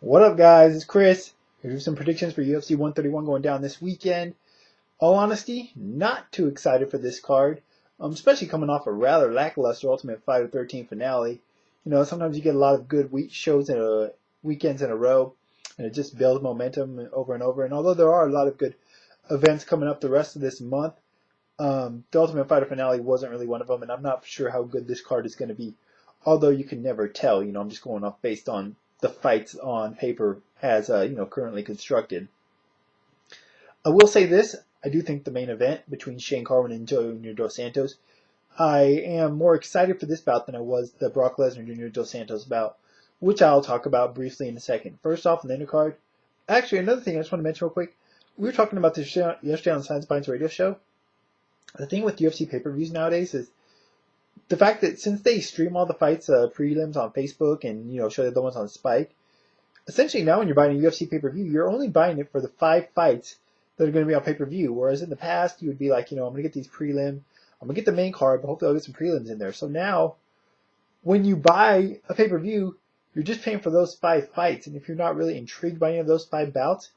What up, guys? It's Chris. Here's some predictions for UFC 131 going down this weekend. All honesty, not too excited for this card, especially coming off a rather lackluster Ultimate Fighter 13 finale. Sometimes you get a lot of good shows in weekends in a row, and it just builds momentum over and over. And although there are a lot of good events coming up the rest of this month, the Ultimate Fighter finale wasn't really one of them, and I'm not sure how good this card is going to be. Although you can never tell, I'm just going off based on the fights on paper as currently constructed. I will say this: I do think the main event between Shane Carwin and Junior Dos Santos, I am more excited for this bout than I was the Brock Lesnar Junior Dos Santos bout, which I'll talk about briefly in a second. First off, on the undercard, actually another thing I just want to mention real quick: we were talking about this yesterday on the Science Bites radio show. The thing with UFC pay-per-views nowadays is the fact that since they stream all the fights prelims on Facebook and show the other ones on Spike, essentially now when you're buying a UFC pay-per-view, you're only buying it for the 5 fights that are going to be on pay-per-view. Whereas in the past, you would be like, I'm going to get these prelim, I'm going to get the main card, but hopefully I'll get some prelims in there. So now, when you buy a pay-per-view, you're just paying for those 5 fights. And if you're not really intrigued by any of those 5 bouts,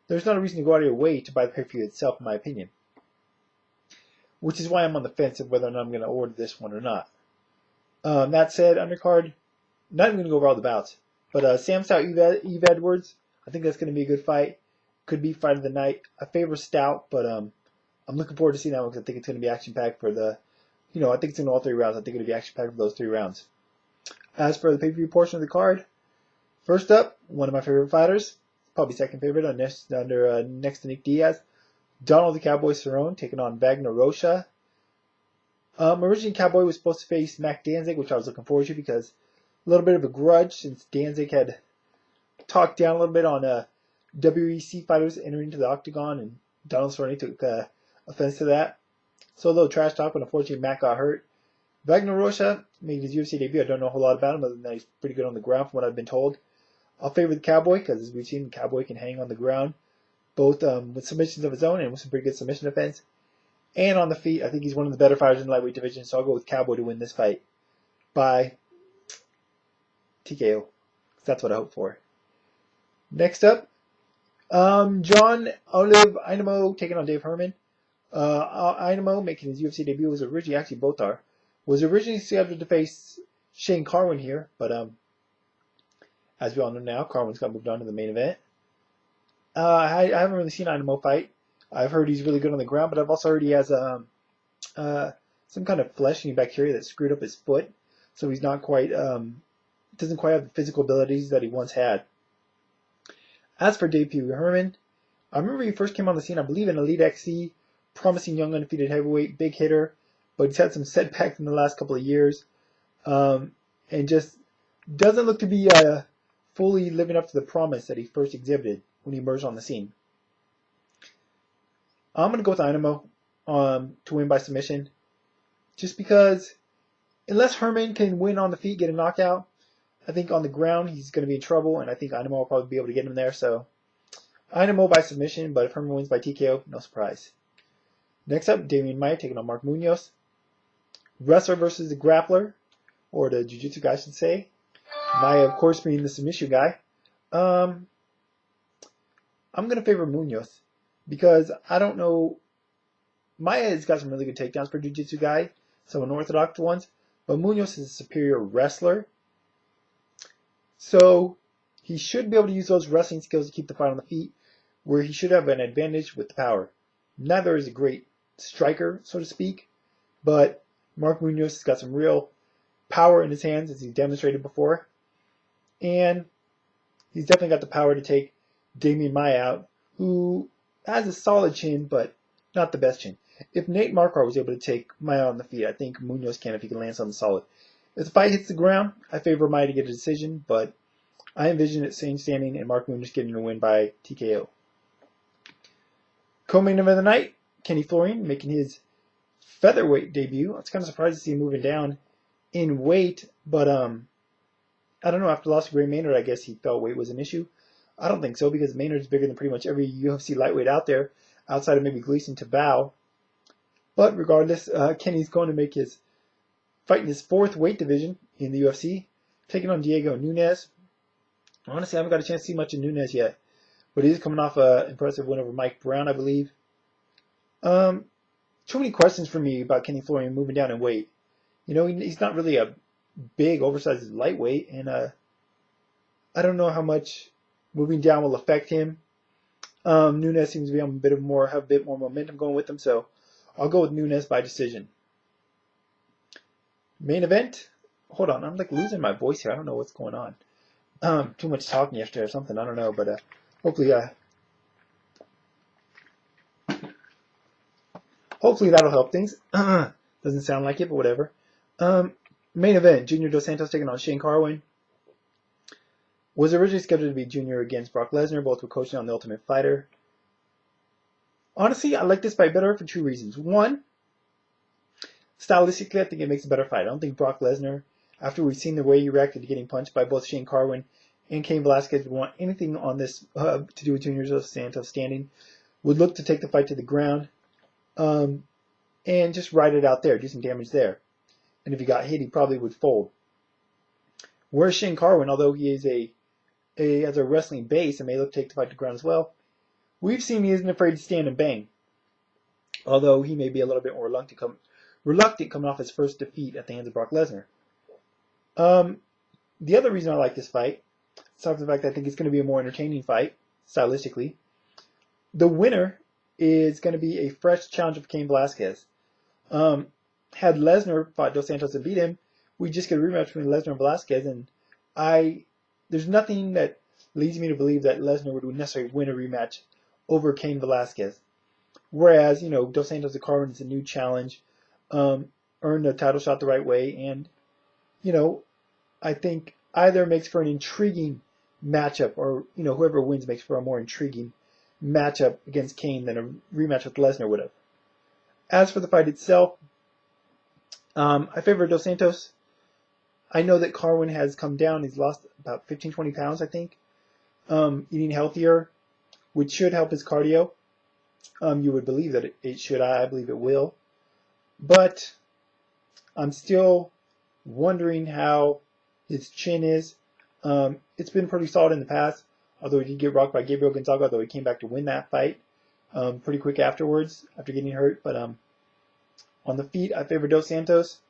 there's not a reason to go out of your way to buy the pay-per-view itself, in my opinion. Which is why I'm on the fence of whether or not I'm going to order this one or not. That said, undercard, not even going to go over all the bouts. But Sam Stout, Eve Edwards, I think that's going to be a good fight. Could be fight of the night. I favor Stout, but I'm looking forward to seeing that one because I think it's going to be action-packed for the, I think it's in all 3 rounds. I think it'll be action-packed for those 3 rounds. As for the pay-per-view portion of the card, first up, one of my favorite fighters, probably second favorite next to Nick Diaz, Donald the Cowboy Cerrone taking on Wagner Rocha. Originally, Cowboy was supposed to face Mac Danzig, which I was looking forward to because a little bit of a grudge since Danzig had talked down a little bit on WEC fighters entering into the octagon, and Donald Cerrone took offense to that. So a little trash talk, but unfortunately Mac got hurt. Wagner Rocha made his UFC debut. I don't know a whole lot about him other than that he's pretty good on the ground from what I've been told. I'll favor the Cowboy because, as we've seen, the Cowboy can hang on the ground, both with submissions of his own and with some pretty good submission defense. And on the feet, I think he's one of the better fighters in the lightweight division, so I'll go with Cowboy to win this fight by TKO. That's what I hope for. Next up, John Olive Inamo taking on Dave Herman. Inamo making his UFC debut was originally scheduled to face Shane Carwin here, but as we all know now, Carwin's got moved on to the main event. I haven't really seen Inamo fight. I've heard he's really good on the ground, but I've also heard he has some kind of flesh-eating bacteria that screwed up his foot, so he's not quite doesn't quite have the physical abilities that he once had. As for Dave Herman, I remember he first came on the scene, I believe, in Elite XC, promising young undefeated heavyweight, big hitter, but he's had some setbacks in the last couple of years, and just doesn't look to be fully living up to the promise that he first exhibited when he emerged on the scene. I'm going to go with Inamo to win by submission, just because unless Herman can win on the feet, get a knockout, I think on the ground he's going to be in trouble, and I think Inamo will probably be able to get him there. So Inamo by submission, but if Herman wins by TKO, no surprise. Next up, Damian Maia taking on Mark Munoz. Wrestler versus the grappler, or the jiu-jitsu guy, I should say. Maia, of course, being the submission guy. I'm going to favor Munoz because I don't know. Maia has got some really good takedowns for a jiu-jitsu guy, some unorthodox ones, but Munoz is a superior wrestler. So he should be able to use those wrestling skills to keep the fight on the feet, where he should have an advantage with the power. Neither is a great striker, so to speak, but Mark Munoz has got some real power in his hands, as he's demonstrated before. And he's definitely got the power to take Damian Maia out, who has a solid chin, but not the best chin. If Nate Marquardt was able to take Maia on the feet, I think Munoz can if he can land something solid. If the fight hits the ground, I favor Maia to get a decision, but I envision it same standing and Mark Munoz getting a win by TKO. Co-main event of the night, Kenny Florian making his featherweight debut. I was kind of surprised to see him moving down in weight, but I don't know, after the loss of Gray Maynard, I guess he felt weight was an issue. I don't think so, because Maynard's bigger than pretty much every UFC lightweight out there, outside of maybe Gleason to Bow. But regardless, Kenny's going to make his fight in his 4th weight division in the UFC, taking on Diego Nunes. Honestly, I haven't got a chance to see much of Nunes yet, but he's coming off an impressive win over Mike Brown, I believe. Too many questions for me about Kenny Florian moving down in weight. He's not really a big, oversized lightweight, and I don't know how much moving down will affect him. Nunes seems to be on have a bit more momentum going with him, so I'll go with Nunes by decision. Main event. Hold on, I'm like losing my voice here. I don't know what's going on. Too much talking yesterday or something. I don't know, but hopefully that'll help things. Doesn't sound like it, but whatever. Main event: Junior Dos Santos taking on Shane Carwin. Was originally scheduled to be Junior against Brock Lesnar. Both were coaching on The Ultimate Fighter. Honestly, I like this fight better for two reasons. One, stylistically, I think it makes a better fight. I don't think Brock Lesnar, after we've seen the way he reacted to getting punched by both Shane Carwin and Cain Velasquez, would want anything on this to do with Junior Dos Santos standing. Would look to take the fight to the ground and just ride it out there, do some damage there. And if he got hit, he probably would fold. Whereas Shane Carwin, although he is has a wrestling base and may look to take the fight to the ground as well, we've seen he isn't afraid to stand and bang. Although he may be a little bit more reluctant coming off his first defeat at the hands of Brock Lesnar. The other reason I like this fight, aside from the fact that I think it's going to be a more entertaining fight, stylistically, the winner is going to be a fresh challenger for Cain Velasquez. Had Lesnar fought Dos Santos and beat him, we just get a rematch between Lesnar and Velasquez, and there's nothing that leads me to believe that Lesnar would necessarily win a rematch over Cain Velasquez. Whereas, Dos Santos and Carwin is a new challenge, earned a title shot the right way, and, I think either makes for an intriguing matchup, or, whoever wins makes for a more intriguing matchup against Cain than a rematch with Lesnar would have. As for the fight itself, I favor Dos Santos. I know that Carwin has come down. He's lost about 15, 20 pounds, I think. Eating healthier, which should help his cardio. You would believe that it should. I believe it will. But I'm still wondering how his chin is. It's been pretty solid in the past, although he did get rocked by Gabriel Gonzaga, though he came back to win that fight pretty quick afterwards, after getting hurt. But on the feet, I favor Dos Santos.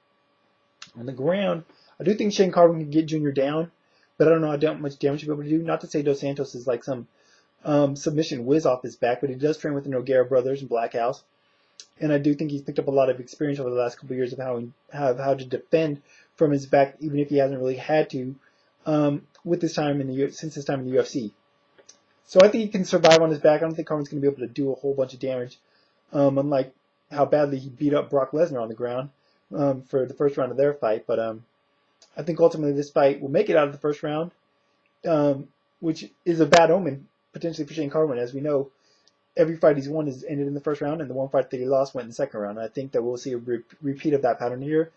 On the ground, I do think Shane Carwin can get Junior down, but I don't know how much damage he'll be able to do. Not to say Dos Santos is like some submission whiz off his back, but he does train with the Nogueira brothers in Black House. And I do think he's picked up a lot of experience over the last couple of years of how to defend from his back, even if he hasn't really had to since his time in the UFC. So I think he can survive on his back. I don't think Carwin's going to be able to do a whole bunch of damage, unlike how badly he beat up Brock Lesnar on the ground for the first round of their fight. But I think ultimately this fight will make it out of the first round, which is a bad omen potentially for Shane Carwin. As we know, every fight he's won has ended in the first round, and the one fight that he lost went in the second round. I think that we'll see a repeat of that pattern here.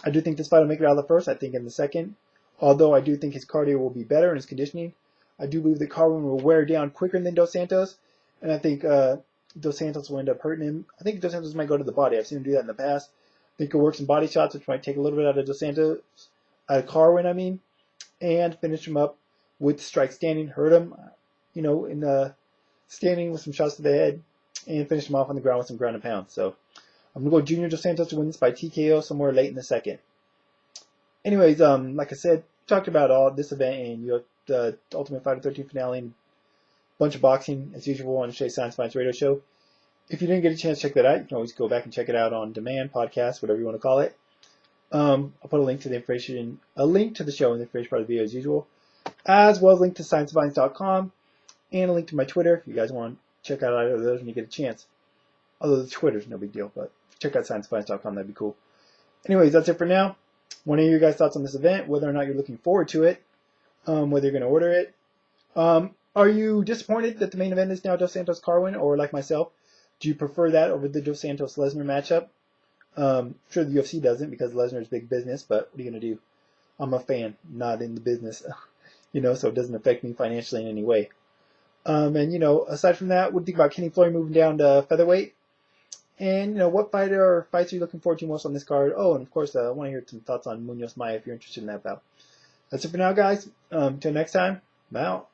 I do think this fight will make it out of the first. I think in the second, although I do think his cardio will be better and his conditioning, I do believe that Carwin will wear down quicker than Dos Santos, and I think Dos Santos will end up hurting him. I think Dos Santos might go to the body. I've seen him do that in the past. I think he'll work some body shots, which might take a little bit out of Carwin, and finish him up with strike standing, hurt him, in the standing with some shots to the head, and finish him off on the ground with some ground and pound. So I'm going to go Junior Dos Santos to win this by TKO somewhere late in the second. Anyways, like I said, talked about all this event and the Ultimate Fighter 13 finale and a bunch of boxing as usual on Shea Science Fights radio show. If you didn't get a chance to check that out, you can always go back and check it out on demand, podcast, whatever you want to call it. I'll put a link to the show in the information part of the video as usual, as well as a link to sciencevines.com and a link to my Twitter if you guys want to check out either of those when you get a chance. Although the Twitter's no big deal, but check out sciencevines.com, that'd be cool. Anyways, that's it for now. Want to hear your guys' thoughts on this event, whether or not you're looking forward to it, whether you're going to order it. Are you disappointed that the main event is now Dos Santos Carwin, or like myself, do you prefer that over the Dos Santos Lesnar matchup? Sure, the UFC doesn't because Lesnar's big business, but what are you going to do? I'm a fan, not in the business, so it doesn't affect me financially in any way. Aside from that, what do you think about Kenny Florian moving down to featherweight? And, what fights are you looking forward to most on this card? Oh, and of course, I want to hear some thoughts on Munoz Maia if you're interested in that bout. That's it for now, guys. Until next time, Now.